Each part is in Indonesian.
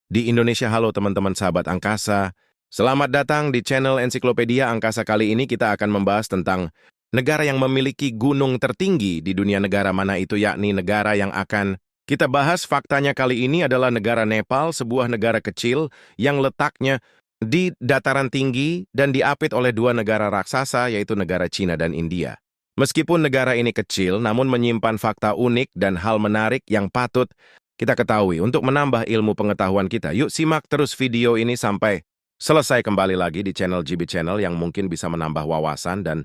di Indonesia. Halo teman-teman sahabat angkasa. Selamat datang di channel Ensiklopedia Angkasa. Kali ini kita akan membahas tentang negara yang memiliki gunung tertinggi di dunia. Negara mana itu, yakni negara yang akan kita bahas. Faktanya kali ini adalah negara Nepal, sebuah negara kecil yang letaknya di dataran tinggi dan diapit oleh dua negara raksasa, yaitu negara Cina dan India. Meskipun negara ini kecil, namun menyimpan fakta unik dan hal menarik yang patut kita ketahui untuk menambah ilmu pengetahuan kita. Yuk simak terus video ini sampai selesai. Kembali lagi di channel GB Channel yang mungkin bisa menambah wawasan dan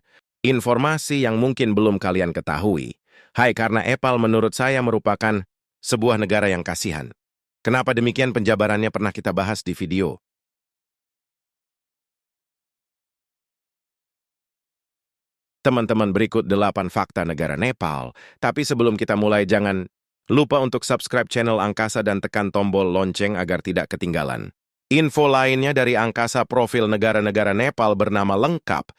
informasi yang mungkin belum kalian ketahui. Hai, karena Nepal menurut saya merupakan sebuah negara yang kasihan. Kenapa demikian? Penjabarannya pernah kita bahas di video. Teman-teman, berikut 8 fakta negara Nepal. Tapi sebelum kita mulai, jangan lupa untuk subscribe channel Angkasa dan tekan tombol lonceng agar tidak ketinggalan info lainnya dari angkasa. Profil negara-negara Nepal bernama lengkap: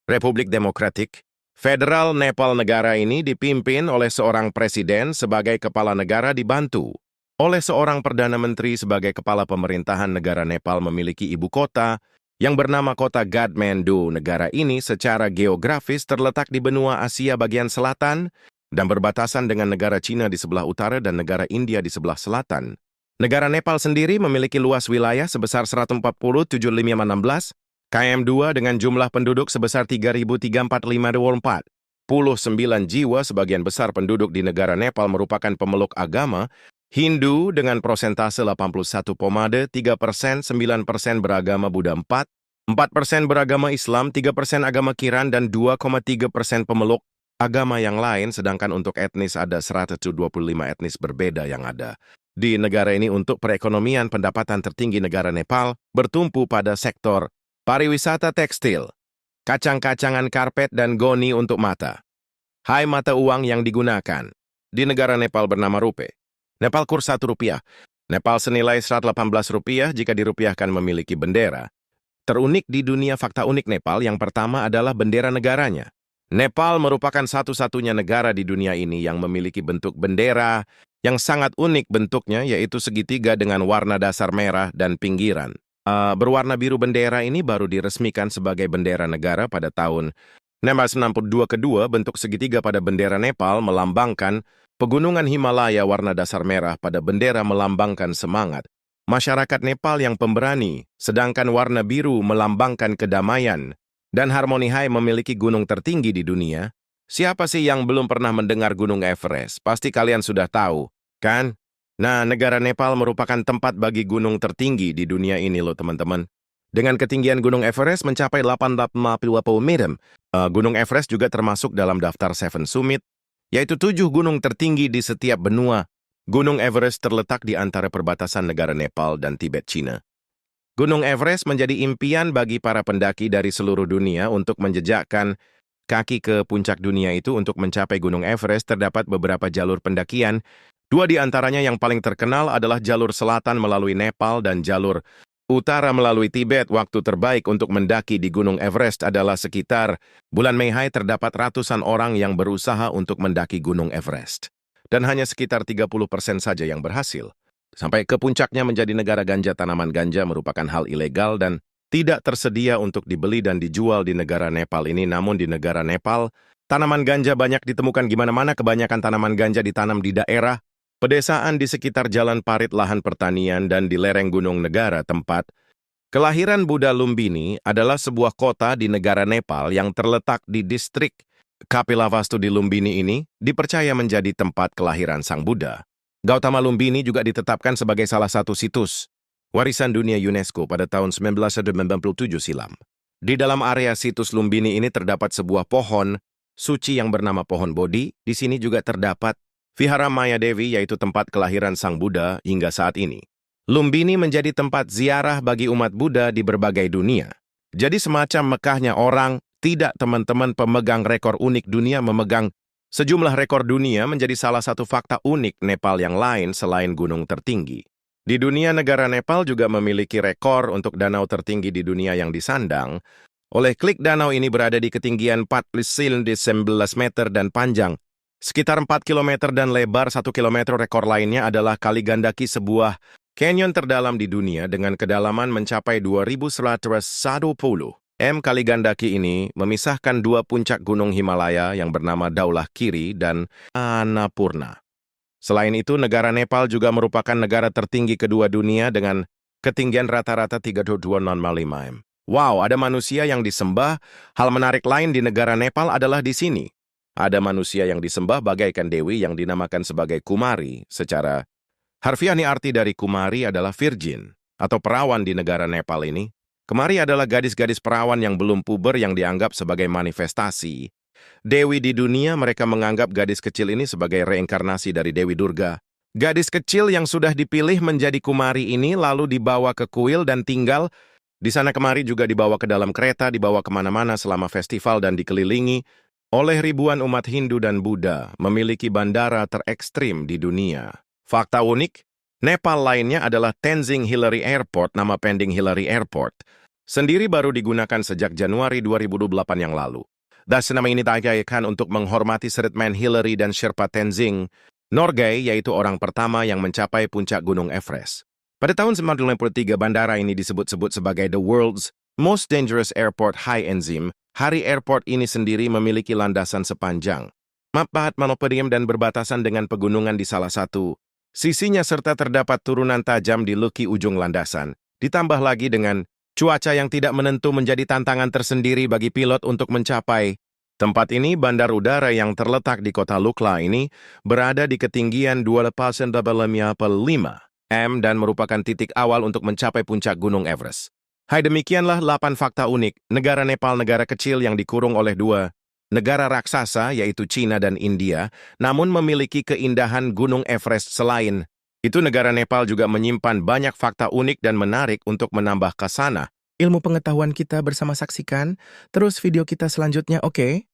Republik Demokratik Federal Nepal. Negara ini dipimpin oleh seorang presiden sebagai kepala negara, dibantu oleh seorang perdana menteri sebagai kepala pemerintahan. Negara Nepal memiliki ibu kota yang bernama kota Kathmandu. Negara ini secara geografis terletak di benua Asia bagian selatan dan berbatasan dengan negara Cina di sebelah utara dan negara India di sebelah selatan. Negara Nepal sendiri memiliki luas wilayah sebesar 140,756 km2 dengan jumlah penduduk sebesar 3.345,49 jiwa. Sebagian besar penduduk di negara Nepal merupakan pemeluk agama Hindu dengan persentase 81,3%, 9% beragama Buddha, 4% beragama Islam, 3% agama Kiran, dan 2,3% pemeluk agama yang lain. Sedangkan untuk etnis ada 125 etnis berbeda yang ada di negara ini. Untuk perekonomian, pendapatan tertinggi negara Nepal bertumpu pada sektor pariwisata, tekstil, kacang-kacangan, karpet, dan goni untuk mata. Hai, mata uang yang digunakan di negara Nepal bernama rupiah. Nepal kurs 1 rupiah. Nepal senilai 118 rupiah jika dirupiahkan, memiliki bendera terunik di dunia. Fakta unik Nepal yang pertama adalah bendera negaranya. Nepal merupakan satu-satunya negara di dunia ini yang memiliki bentuk bendera yang sangat unik. Bentuknya yaitu segitiga dengan warna dasar merah dan pinggiran berwarna biru. Bendera ini baru diresmikan sebagai bendera negara pada tahun 1962. Kedua, bentuk segitiga pada bendera Nepal melambangkan pegunungan Himalaya. Warna dasar merah pada bendera melambangkan semangat masyarakat Nepal yang pemberani, sedangkan warna biru melambangkan kedamaian dan harmoni. Hai, memiliki gunung tertinggi di dunia. Siapa sih yang belum pernah mendengar Gunung Everest? Pasti kalian sudah tahu, kan? Nah, negara Nepal merupakan tempat bagi gunung tertinggi di dunia ini loh teman-teman. Dengan ketinggian Gunung Everest mencapai 850 meter. Gunung Everest juga termasuk dalam daftar Seven Summit, yaitu 7 gunung tertinggi di setiap benua. Gunung Everest terletak di antara perbatasan negara Nepal dan Tibet, Cina. Gunung Everest menjadi impian bagi para pendaki dari seluruh dunia untuk menjejakkan kaki ke puncak dunia itu. Untuk mencapai Gunung Everest terdapat beberapa jalur pendakian. 2 di antaranya yang paling terkenal adalah jalur selatan melalui Nepal dan jalur utara melalui Tibet. Waktu terbaik untuk mendaki di Gunung Everest adalah sekitar bulan Mei. Hai, terdapat ratusan orang yang berusaha untuk mendaki Gunung Everest, dan hanya sekitar 30% saja yang berhasil. Sampai ke puncaknya menjadi negara ganja. Tanaman ganja merupakan hal ilegal dan tidak tersedia untuk dibeli dan dijual di negara Nepal ini. Namun di negara Nepal, tanaman ganja banyak ditemukan gimana-mana. Kebanyakan tanaman ganja ditanam di daerah pedesaan di sekitar jalan parit, lahan pertanian, dan di lereng gunung. Negara tempat kelahiran Buddha, Lumbini, adalah sebuah kota di negara Nepal yang terletak di distrik Kapilavastu. Di Lumbini ini dipercaya menjadi tempat kelahiran Sang Buddha. Gautama Lumbini juga ditetapkan sebagai salah satu situs warisan dunia UNESCO pada tahun 1997 silam. Di dalam area situs Lumbini ini terdapat sebuah pohon suci yang bernama pohon Bodhi. Di sini juga terdapat Vihara Maya Devi, yaitu tempat kelahiran Sang Buddha hingga saat ini. Lumbini menjadi tempat ziarah bagi umat Buddha di berbagai dunia. Jadi semacam Mekahnya orang. Tidak, teman-teman, pemegang rekor unik dunia memegang sejumlah rekor dunia. Menjadi salah satu fakta unik Nepal yang lain selain gunung tertinggi. Di dunia, negara Nepal juga memiliki rekor untuk danau tertinggi di dunia yang disandang oleh Klik. Danau ini berada di ketinggian 19 meter dan panjang sekitar 4 km dan lebar 1 km. Rekor lainnya adalah Kali Gandaki, sebuah Canyon terdalam di dunia dengan kedalaman mencapai 2.110 m kali gandaki ini memisahkan dua puncak gunung Himalaya yang bernama Daulah Kiri dan Annapurna. Selain itu, negara Nepal juga merupakan negara tertinggi kedua dunia dengan ketinggian rata-rata 32,05 m. Wow, ada manusia yang disembah. Hal menarik lain di negara Nepal adalah di sini. Ada manusia yang disembah bagaikan dewi yang dinamakan sebagai Kumari. Secara harfiah arti dari Kumari adalah virgin atau perawan di negara Nepal ini. Kumari adalah gadis-gadis perawan yang belum puber yang dianggap sebagai manifestasi Dewi di dunia. Mereka menganggap gadis kecil ini sebagai reinkarnasi dari Dewi Durga. Gadis kecil yang sudah dipilih menjadi Kumari ini lalu dibawa ke kuil dan tinggal di sana kemari, juga dibawa ke dalam kereta, dibawa kemana-mana selama festival dan dikelilingi oleh ribuan umat Hindu dan Buddha, memiliki bandara terekstrim di dunia. Fakta unik, Nepal lainnya adalah Tenzing Hillary Airport, nama pending Hillary Airport. Sendiri baru digunakan sejak Januari 2028 yang lalu. Dan nama ini digayakan untuk menghormati Sritman Hillary dan Sherpa Tenzing Norgay, yaitu orang pertama yang mencapai puncak Gunung Everest. Pada tahun 1953, bandara ini disebut-sebut sebagai The World's Most Dangerous Airport High Enzim. Hari airport ini sendiri memiliki landasan sepanjang 4 monopodium dan berbatasan dengan pegunungan di salah satu sisinya serta terdapat turunan tajam di luki ujung landasan. Ditambah lagi dengan cuaca yang tidak menentu menjadi tantangan tersendiri bagi pilot untuk mencapai tempat ini. Bandar udara yang terletak di kota Lukla ini berada di ketinggian 2,5 m dan merupakan titik awal untuk mencapai puncak Gunung Everest. Hai, demikianlah 8 fakta unik. Negara Nepal, negara kecil yang dikurung oleh dua negara raksasa yaitu China dan India, namun memiliki keindahan Gunung Everest. Selain itu, negara Nepal juga menyimpan banyak fakta unik dan menarik untuk menambah khasana ilmu pengetahuan kita bersama. Saksikan terus video kita selanjutnya, oke?